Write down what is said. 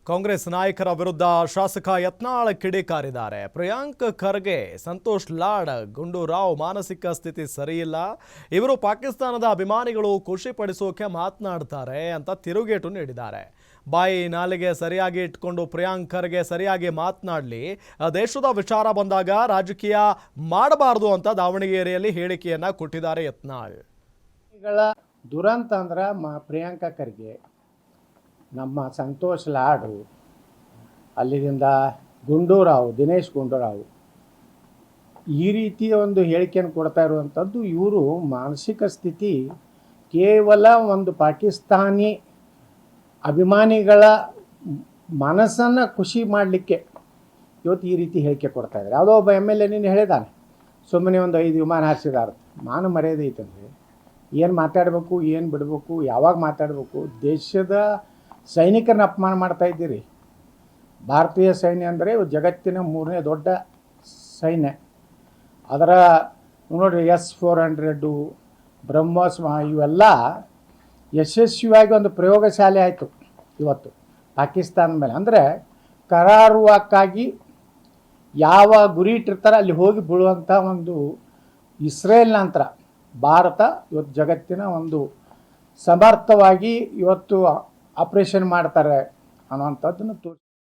ಕಾಂಗ್ರೆಸ್ ನಾಯಕರ ವಿರುದ್ಧ ಶಾಸಕ ಯತ್ನಾಳ್ ಕಿಡಿಕಾರಿದ್ದಾರೆ. ಪ್ರಿಯಾಂಕ್ ಖರ್ಗೆ, ಸಂತೋಷ್ ಲಾಡ್, ಗುಂಡೂರಾವ್ ಮಾನಸಿಕ ಸ್ಥಿತಿ ಸರಿಯಿಲ್ಲ, ಇವರು ಪಾಕಿಸ್ತಾನದ ಅಭಿಮಾನಿಗಳು ಖುಷಿ ಪಡಿಸೋಕೆ ಮಾತನಾಡ್ತಾರೆ ಅಂತ ತಿರುಗೇಟು ನೀಡಿದ್ದಾರೆ. ಬಾಯಿ ನಾಲಿಗೆ ಸರಿಯಾಗಿ ಇಟ್ಕೊಂಡು ಪ್ರಿಯಾಂಕ್ ಖರ್ಗೆ ಸರಿಯಾಗಿ ಮಾತನಾಡಲಿ, ದೇಶದ ವಿಚಾರ ಬಂದಾಗ ರಾಜಕೀಯ ಮಾಡಬಾರದು ಅಂತ ದಾವಣಗೆರೆಯಲ್ಲಿ ಹೇಳಿಕೆಯನ್ನ ಕೊಟ್ಟಿದ್ದಾರೆ ಯತ್ನಾಳ್. ದುರಂತ ಅಂದ್ರೆ ಪ್ರಿಯಾಂಕಾ ಖರ್ಗೆ, ನಮ್ಮ ಸಂತೋಷ್ ಲಾಡು, ಅಲ್ಲಿಂದ ಗುಂಡೂರಾವ್, ದಿನೇಶ್ ಗುಂಡೂರಾವ್ ಈ ರೀತಿಯ ಒಂದು ಹೇಳಿಕೆಯನ್ನು ಕೊಡ್ತಾ ಇರುವಂಥದ್ದು. ಇವರು ಮಾನಸಿಕ ಸ್ಥಿತಿ ಕೇವಲ ಒಂದು ಪಾಕಿಸ್ತಾನಿ ಅಭಿಮಾನಿಗಳ ಮನಸ್ಸನ್ನು ಖುಷಿ ಮಾಡಲಿಕ್ಕೆ ಇವತ್ತು ಈ ರೀತಿ ಹೇಳಿಕೆ ಕೊಡ್ತಾ ಇದ್ದಾರೆ. ಯಾವುದೋ ಒಬ್ಬ MLA ನೀನು ಹೇಳಿದಾನೆ, ಸುಮ್ಮನೆ ಒಂದು 5 ವಿಮಾನ ಹಾರಿಸಿದಾರೆ. ಮಾನ ಮರ್ಯಾದೆ ಐತಂದರೆ ಏನು ಮಾತಾಡಬೇಕು, ಏನು ಬಿಡಬೇಕು, ಯಾವಾಗ ಮಾತಾಡಬೇಕು? ದೇಶದ ಸೈನಿಕರನ್ನ ಅಪಮಾನ ಮಾಡ್ತಾ ಇದ್ದೀರಿ. ಭಾರತೀಯ ಸೈನ್ಯ ಅಂದರೆ ಜಗತ್ತಿನ 3ನೇ ದೊಡ್ಡ ಸೈನ್ಯ. ಅದರ ನೋಡಿರಿ S-400 ಬ್ರಹ್ಮೋಸ್ ಇವೆಲ್ಲ ಯಶಸ್ವಿಯಾಗಿ ಒಂದು ಪ್ರಯೋಗಶಾಲೆ ಆಯಿತು ಇವತ್ತು ಪಾಕಿಸ್ತಾನದ ಮೇಲೆ. ಅಂದರೆ ಕರಾರುವಕ್ಕಾಗಿ ಯಾವ ಗುರಿ ಇಟ್ಟಿರ್ತಾರೆ ಅಲ್ಲಿ ಹೋಗಿ ಬೀಳುವಂಥ ಒಂದು ಇಸ್ರೇಲ್ ನಂತರ ಭಾರತ ಇವತ್ತು ಜಗತ್ತಿನ ಒಂದು ಸಮರ್ಥವಾಗಿ ಇವತ್ತು ಆಪರೇಷನ್ ಮಾಡ್ತಾರೆ ಅನ್ನುವಂಥದ್ದನ್ನು